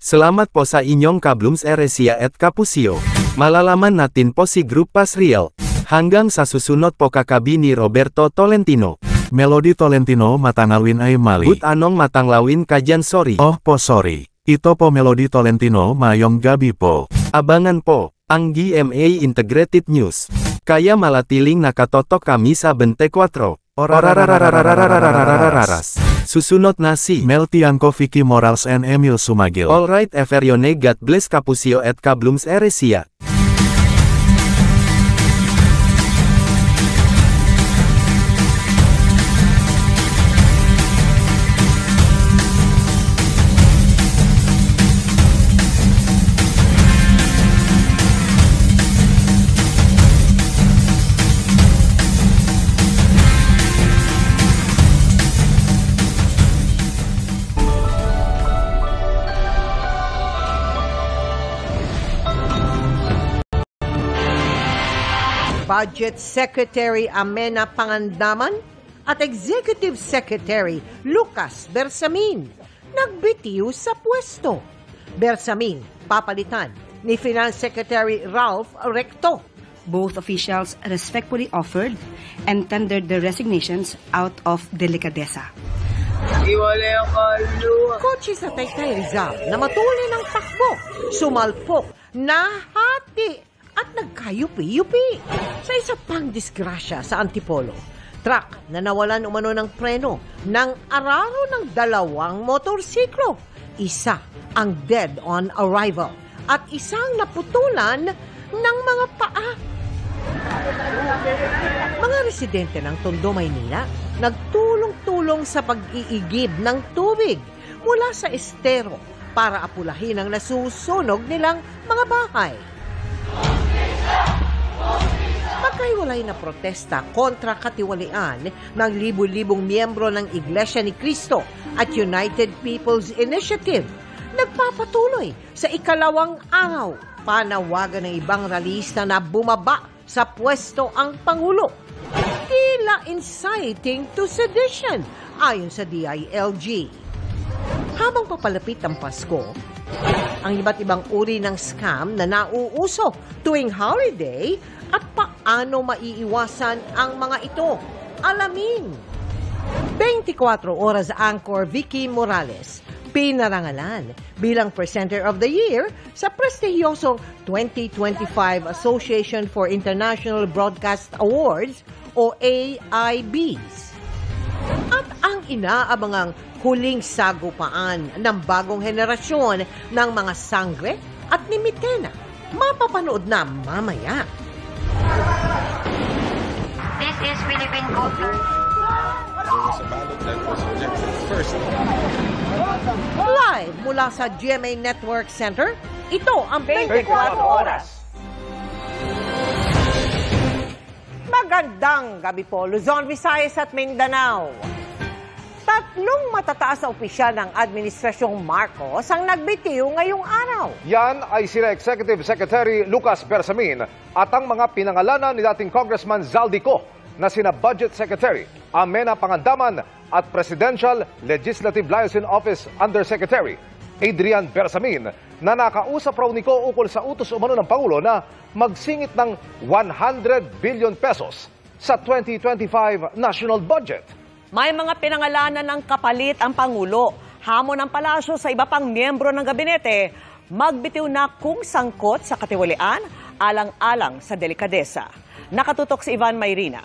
Salamat po sa inyong kablums Eresia at Kapusio. Malalaman natin po si Grup Pasriel. Hanggang sa susunod po kakabi ni Roberto Tolentino. Melody Tolentino matangalwin ay mali. But anong matanglawin kajan sorry? Oh po sorry. Ito po Melody Tolentino mayong gabi po. Abangan po, ang GMA Integrated News. Kaya malatiling nakatotok kami sa 24. Orarararararararararararas. Susunod na si Mel Tiangco, Vicky Morales and Emil Sumagil. Alright Eferione, God bless Kapusio at Kablums Eresia. Budget Secretary Amena Pangandaman at Executive Secretary Lucas Bersamin nagbitiw sa pwesto. Bersamin papalitan ni Finance Secretary Ralph Recto. Both officials respectfully offered and tendered their resignations out of delicadeza. Kotse sa Taytay Rizal na matuloy ng takbo, sumalpok, nahati at nagkayupi-yupi sa isa pang disgrasya sa Antipolo. Truck na nawalan umano ng preno ng araro ng 2 motorsiklo. Isa ang dead on arrival at isang naputulan ng mga paa. Mga residente ng Tondo, Maynila, nagtulong-tulong sa pag-iigib ng tubig mula sa estero para apulahin ang nasusunog nilang mga bahay. Magkahiwalay na protesta kontra katiwalian ng libu-libong miyembro ng Iglesia ni Cristo at United People's Initiative. Nagpapatuloy sa ikalawang araw, panawagan ng ibang ralista na bumaba sa pwesto ang Pangulo. Tila inciting to sedition, ayon sa DILG. Habang papalapit ang Pasko, ang iba't ibang uri ng scam na nauuso tuwing holiday at paano maiiwasan ang mga ito. Alamin! 24 oras anchor Vicky Morales, pinarangalan bilang Presenter of the Year sa prestihiyosong 2025 Association for International Broadcast Awards o AIBs. At ang inaabangang huling sagupaan ng bagong henerasyon ng mga sangre at nimitena. Mapapanood na mamaya. This is Philippine Culture. Live mula sa GMA Network Center, ito ang 24 Oras. Magandang gabi po, Luzon, Visayas at Mindanao. 3 matataas na opisyal ng Administrasyong Marcos ang nagbitiw ngayong araw. Yan ay sila Executive Secretary Lucas Bersamin at ang mga pinangalanan ni dating Congressman Zaldico na sina Budget Secretary Amena Pangandaman at Presidential Legislative Liaison Office Undersecretary Adrian Bersamin na nakausap raw ni Ko ukol sa utos umano ng Pangulo na magsingit ng 100 billion pesos sa 2025 national budget. May mga pinangalanan ng kapalit ang Pangulo. Hamon ng palasyo sa iba pang miyembro ng gabinete, magbitiw na kung sangkot sa katiwalian, alang-alang sa delikadesa. Nakatutok si Ivan Mayrina.